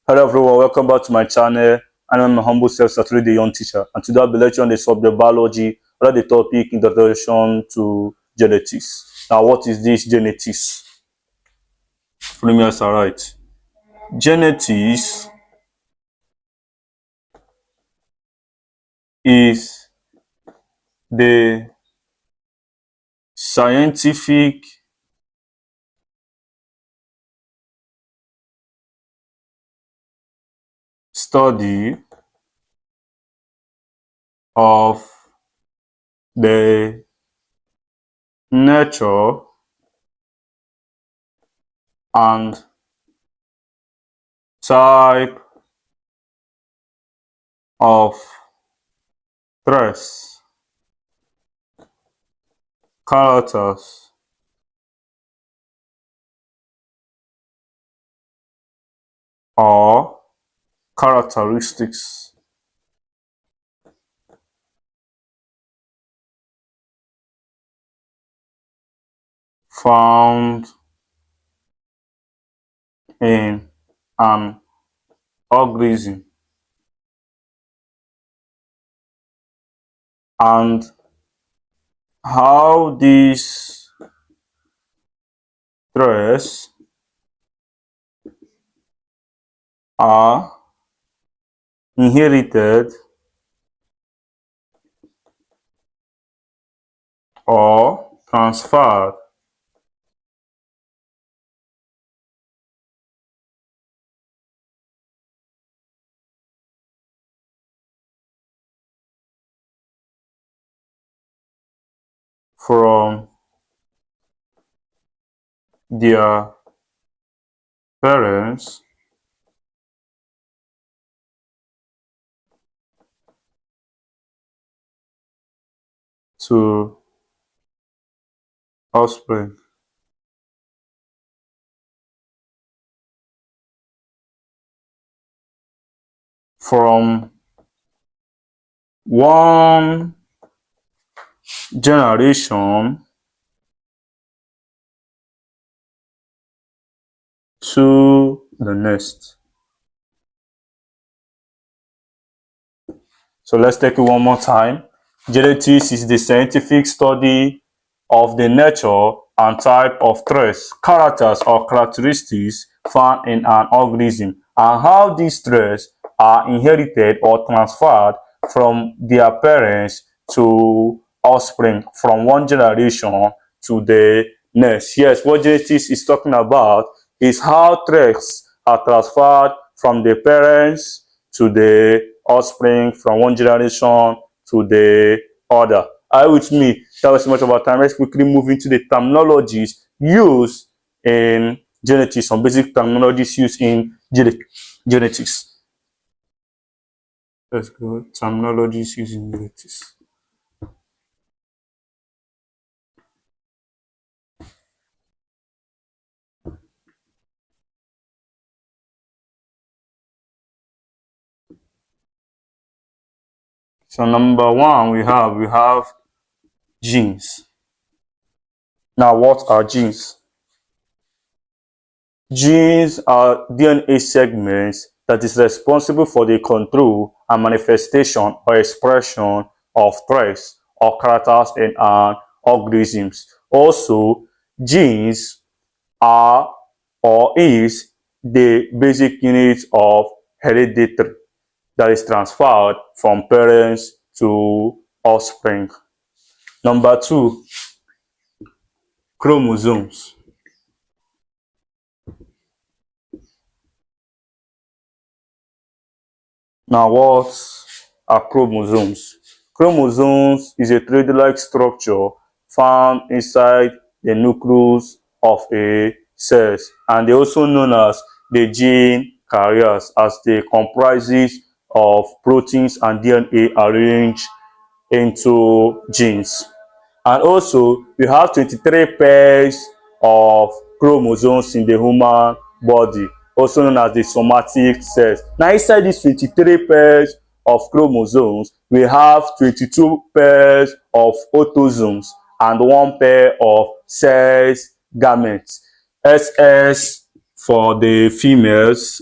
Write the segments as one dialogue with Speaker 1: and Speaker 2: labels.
Speaker 1: Hello everyone, welcome back to my channel. I'm my humble self, Saturday the Young Teacher, and today I'll be lecturing on the subject biology, under the topic introduction to genetics. Now, what is this genetics? Follow me as I write. Genetics is the scientific study of the nature and type of traits, characters, or characteristics found in an organism and how these traits are inherited or transferred from their parents to offspring. From one generation to the next. So let's take it one more time. Genetics is the scientific study of the nature and type of traits, characters, or characteristics found in an organism and how these traits are inherited or transferred from their parents to offspring from one generation to the next. Yes, what genetics is talking about is how traits are transferred from the parents to the offspring from one generation to the other. Are you with me? That was so much of our time. Let's quickly move into the terminologies used in genetics, some basic terminologies used in genetics. Let's go. Terminologies used in genetics. So number one, we have genes. Now, what are genes? Genes are DNA segments that is responsible for the control and manifestation or expression of traits or characters in an organisms. Also, genes are or is the basic unit of hereditary that is transferred from parents to offspring. Number two, chromosomes. Now, what are chromosomes? Chromosomes is a thread-like structure found inside the nucleus of a cell, and they're also known as the gene carriers, as they comprises of proteins and DNA arranged into genes. And also, we have 23 pairs of chromosomes in the human body, also known as the somatic cells. Now, inside these 23 pairs of chromosomes, we have 22 pairs of autosomes and one pair of sex gametes. SS for the females,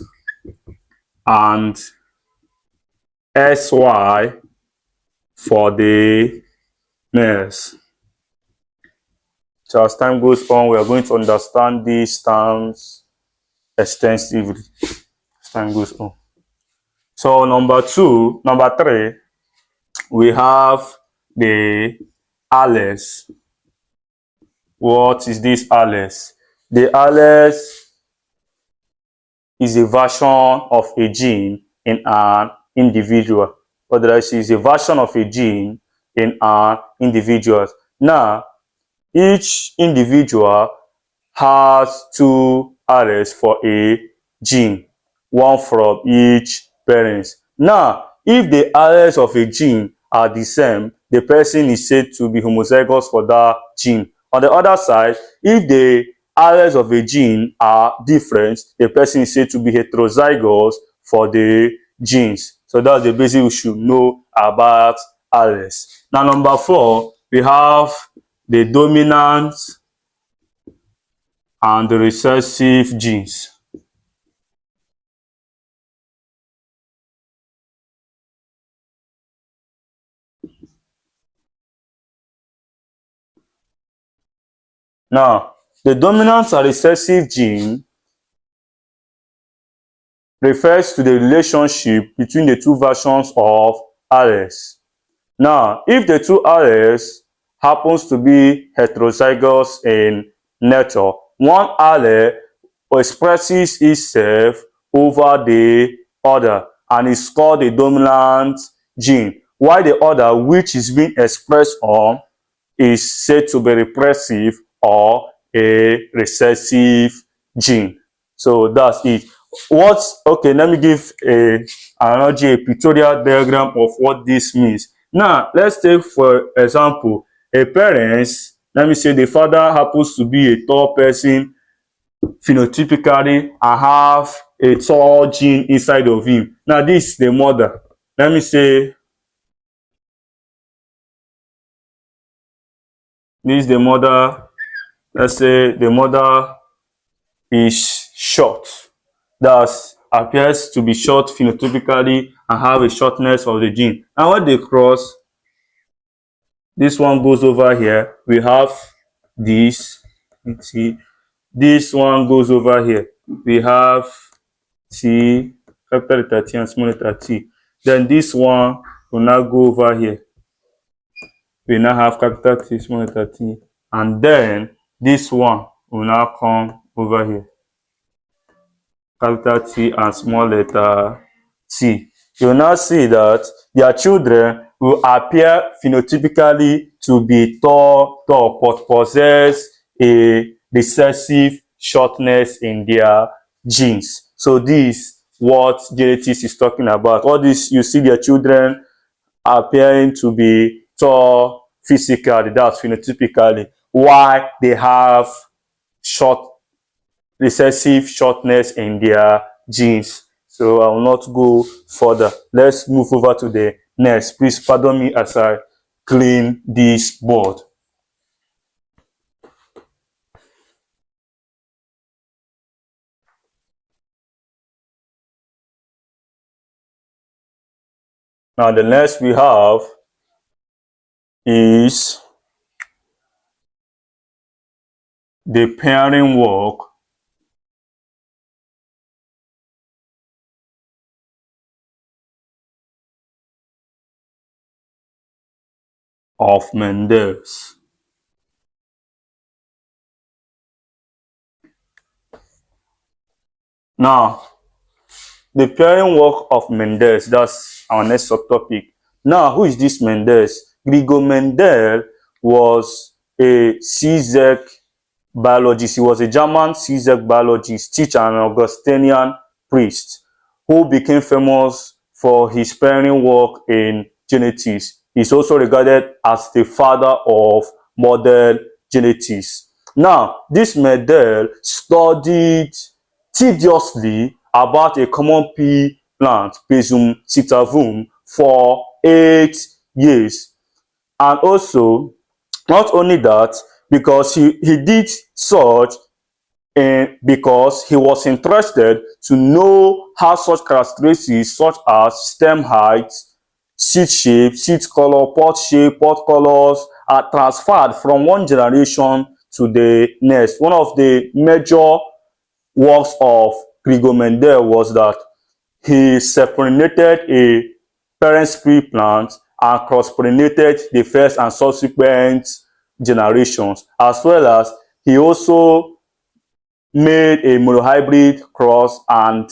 Speaker 1: and SY for the males. So as time goes on, we are going to understand these terms extensively as time goes on. So number three, we have the alleles. What is this alleles? The alleles is a version of a gene in an individual. What did I say? Is a version of a gene in an individual. Now, each individual has two alleles for a gene, one from each parent. Now, if the alleles of a gene are the same, the person is said to be homozygous for that gene. On the other side, if the alleles of a gene are different, the person is said to be heterozygous for the genes. So that's the basic we should know about alleles. Now, number four, we have the dominant and the recessive genes. Now, the dominant and recessive gene refers to the relationship between the two versions of alleles. Now, if the two alleles happens to be heterozygous in nature, one allele expresses itself over the other and is called the dominant gene, while the other, which is being expressed on, is said to be repressive or a recessive gene. So that's it. Okay, let me give an analogy, a pictorial diagram of what this means. Now, let's take, for example, a parents, let me say the father happens to be a tall person phenotypically and have a tall gene inside of him. Now, this is the mother. Let me say this is the mother. Let's say the mother is short. That appears to be short phenotypically and have a shortness of the gene. And when they cross, this one goes over here. We have this. Let's see. This one goes over here. We have T, capital letter T and small letter T. Then this one will now go over here. We now have capital T, small letter T. And then this one will now come over here. Capital T and small letter t. You will now see that their children will appear phenotypically to be tall, but possess a recessive shortness in their genes. So this what genetics is talking about. All this, you see their children appearing to be tall physically, that's phenotypically, while they have short recessive shortness in their genes. So I will not go further. Let's move over to the next. Please pardon me as I clean this board. Now the next we have is the pairing work of Mendel's. Now, the pairing work of Mendel's, that's our next subtopic. Now, who is this Mendel's? Gregor Mendel was a CZEC biologist. He was a German CZEC biologist, teacher, and Augustinian priest who became famous for his pioneering work in genetics. He's also regarded as the father of modern genetics. Now, this Mendel studied tediously about a common pea plant, Pisum sativum, for 8 years. And also, not only that, because he did such, and because he was interested to know how such characteristics such as stem height, seed shape, seed color, pod shape, pod colors are transferred from one generation to the next. One of the major works of Gregor Mendel was that he self-pollinated a parent tree plant and cross-pollinated the first and subsequent generations, as well as he also made a monohybrid cross and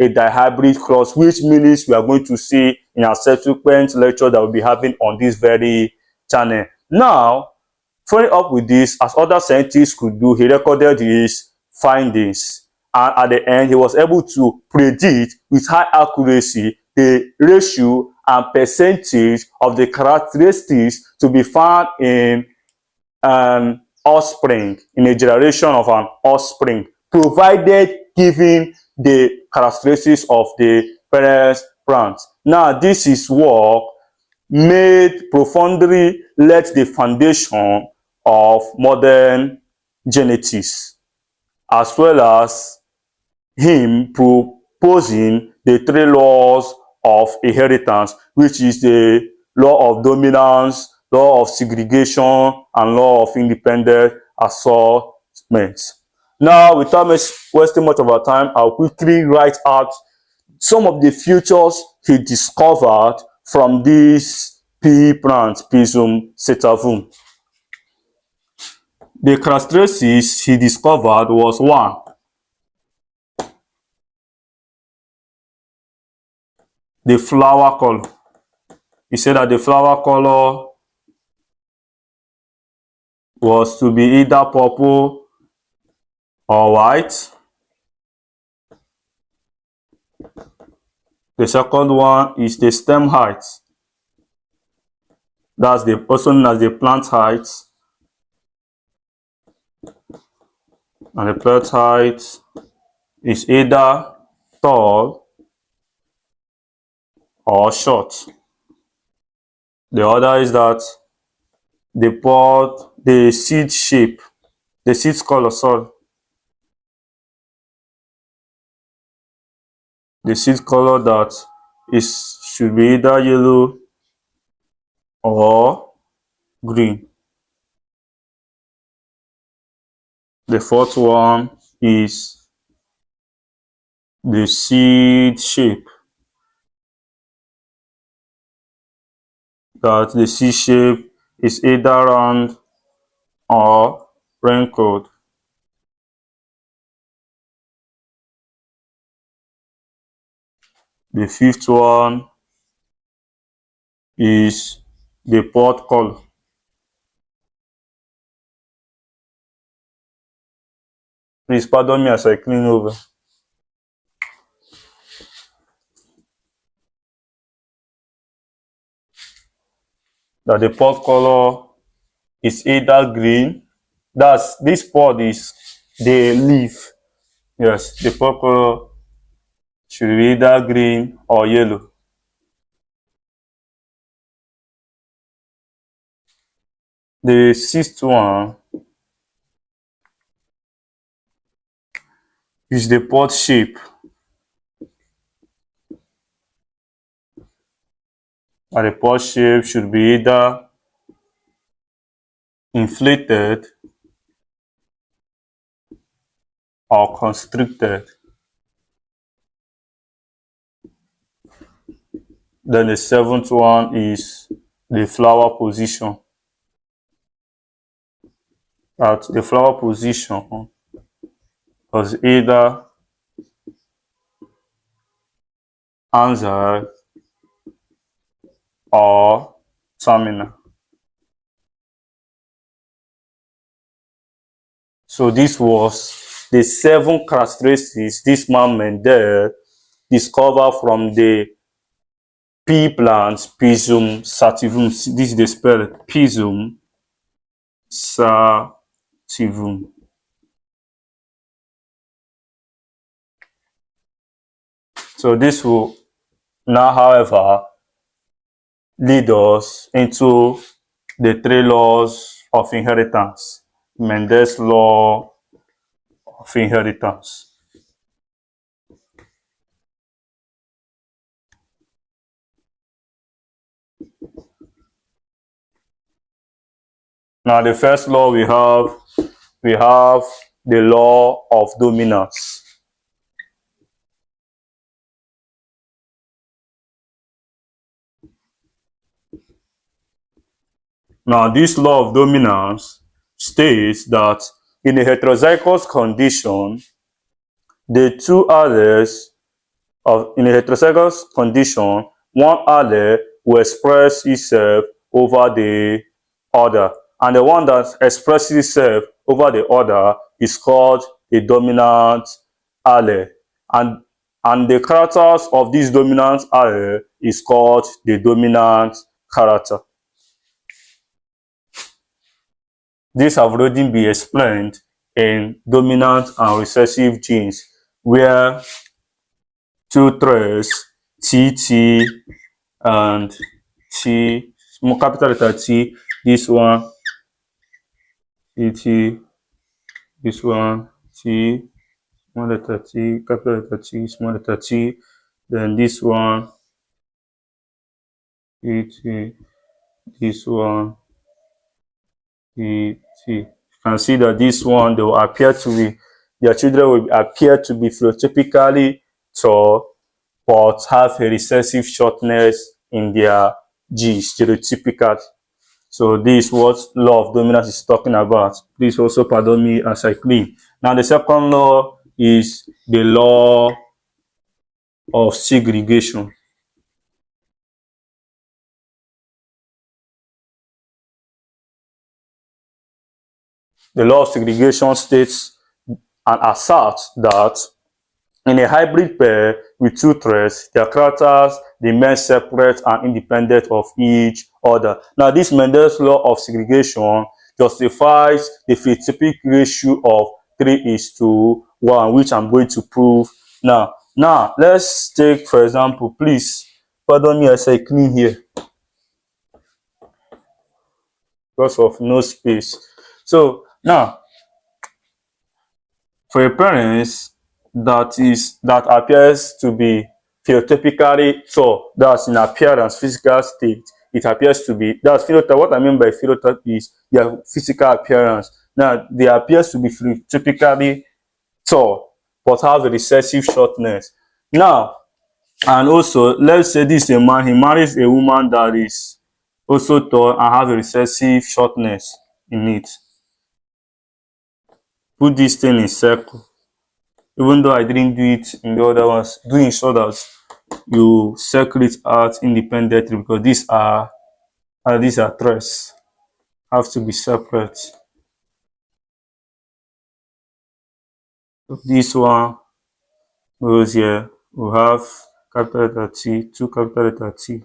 Speaker 1: a dihybrid cross, which means we are going to see in our subsequent lecture that we'll be having on this very channel. Now, following up with this, as other scientists could do, he recorded his findings, and at the end, he was able to predict with high accuracy the ratio and percentage of the characteristics to be found in an offspring, in a generation of an offspring, provided given the characteristics of the parent plant. Now, this is work made profoundly laid the foundation of modern genetics, as well as him proposing the three laws of inheritance, which is the law of dominance, law of segregation, and law of independent assortment. Now, without wasting much of our time, I'll quickly write out some of the features he discovered from this pea plant, Pisum sativum. The characteristics he discovered was one, the flower color. He said that the flower color was to be either purple or white. The second one is the stem height. That's the also known as the plant height. And the plant height is either tall or short. The other is that the seed shape, the seed color, sorry. The seed color that should be either yellow or green. The fourth one is the seed shape. That the seed shape is either round or wrinkled. The fifth one is the pod color. Please pardon me as I clean over. That the pod color is either green. This pod is the leaf. Yes, the pod color should be either green or yellow. The sixth one is the pod shape. And the pod shape should be either inflated or constricted. Then the seventh one is the flower position. That the flower position was either answer or terminal. So this was the 7 characteristics this man Mendel discovered from the pea plants Pisum sativum. This is the spell, Pisum sativum. So this will now, however, lead us into the 3 laws of inheritance. Mendel's law of inheritance. Now, the first law we have the law of dominance. Now, this law of dominance states that in a heterozygous condition, the two alleles in a heterozygous condition, one allele will express itself over the other, and the one that expresses itself over the other is called a dominant allele, and the characters of this dominant allele is called the dominant character. This have already been explained in dominant and recessive genes, where two threads TT and T, small capital letter T, this one TT, this one T, small letter T, capital letter T, small letter T, then this one TT, this one TT. You can see that this one, they will appear to be, their children will appear to be phenotypically tall, but have a recessive shortness in their genes, stereotypical. So this is what law of dominance is talking about. Please also pardon me as I clean. Now the second law is the law of segregation. The law of segregation states and asserts that in a hybrid pair with two threads, their characters remain separate and independent of each other. Now, this Mendel's law of segregation justifies the phenotypic ratio of 3:1, which I'm going to prove now. Now, let's take, for example, please, pardon me as I clean here because of no space. So, now, for a parent that appears to be phenotypically tall, that's in appearance, physical state, it appears to be, that's phenotype. What I mean by phenotype is their physical appearance. Now, they appears to be phenotypically tall, but have a recessive shortness. Now, and also, let's say this is a man, he marries a woman that is also tall and have a recessive shortness in it. Put this thing in circle. Even though I didn't do it in the other ones, doing so that you circle it out independently, because these are threads, have to be separate. This one goes here. We have capital letter T, two capital letter T.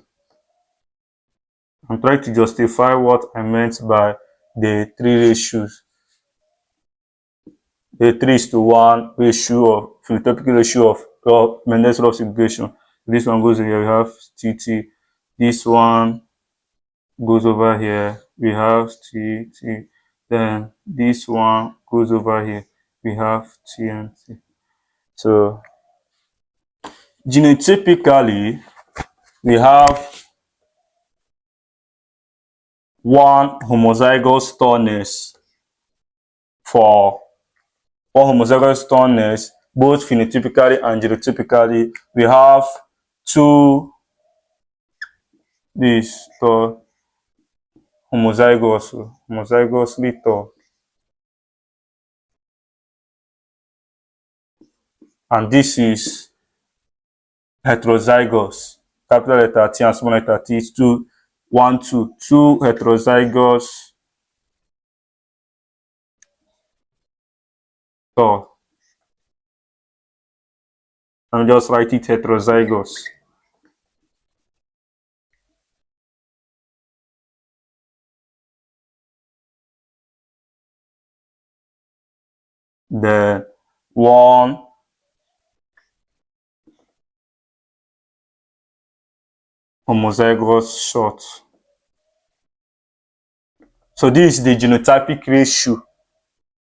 Speaker 1: I'm trying to justify what I meant by the three ratios. The 3:1 ratio of phenotypic ratio of Mendel's law of segregation. This one goes here. We have TT. This one goes over here. We have TT. Then this one goes over here. We have T and T. So genotypically, we have one homozygous tallness for one homozygous tallness, both phenotypically and genotypically. We have two this tall homozygously tall, and this is heterozygous. Capital letter T and small letter T is two heterozygous tall. I'm just write it heterozygous. The one homozygous short. So this is the genotypic ratio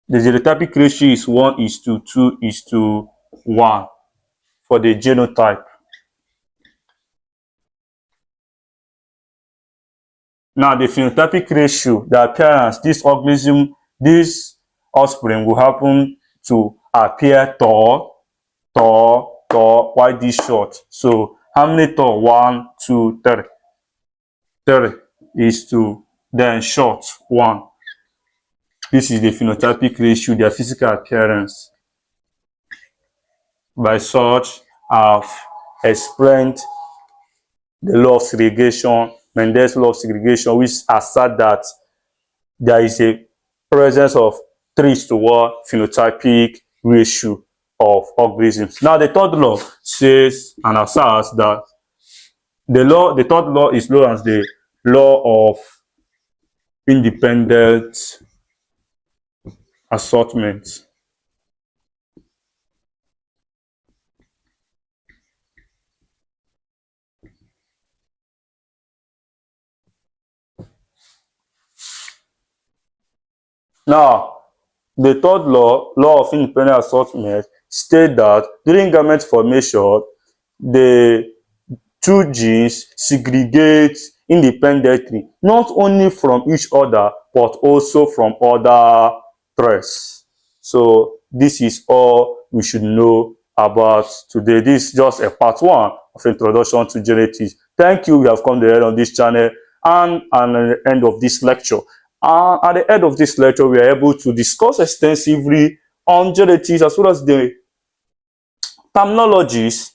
Speaker 1: The genotypic ratio is 1:2:1 for the genotype. Now, the phenotypic ratio, the appearance, this organism, this offspring will happen to appear tall, while this short. So, how many tall? 1, 2, 3. 3 is to then short 1. This is the phenotypic ratio, their physical appearance. By such, I've explained the law of segregation, Mendel's law of segregation, which asserts that there is a presence of 3:1 phenotypic ratio of organisms. Now, the third law says and asserts that the third law is known as the law of independent assortment. Now, the third law of independent assortment, states that during gamete formation, the two genes segregate independently, not only from each other, but also from other threads. So, this is all we should know about today. This is just a part 1 of introduction to genetics. Thank you. We have come to the end of this channel and at the end of this lecture. At the end of this lecture, we are able to discuss extensively on genetics as well as the terminologies,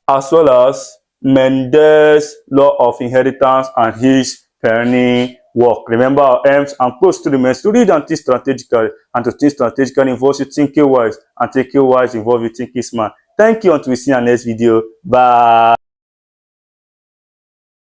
Speaker 1: as well as Mendel's law of inheritance and his pioneering work. Remember, our aims and close to remains to read and think strategically, and to think strategically involves you thinking wise, and thinking wise involves you thinking smart. Thank you, until we see our next video. Bye.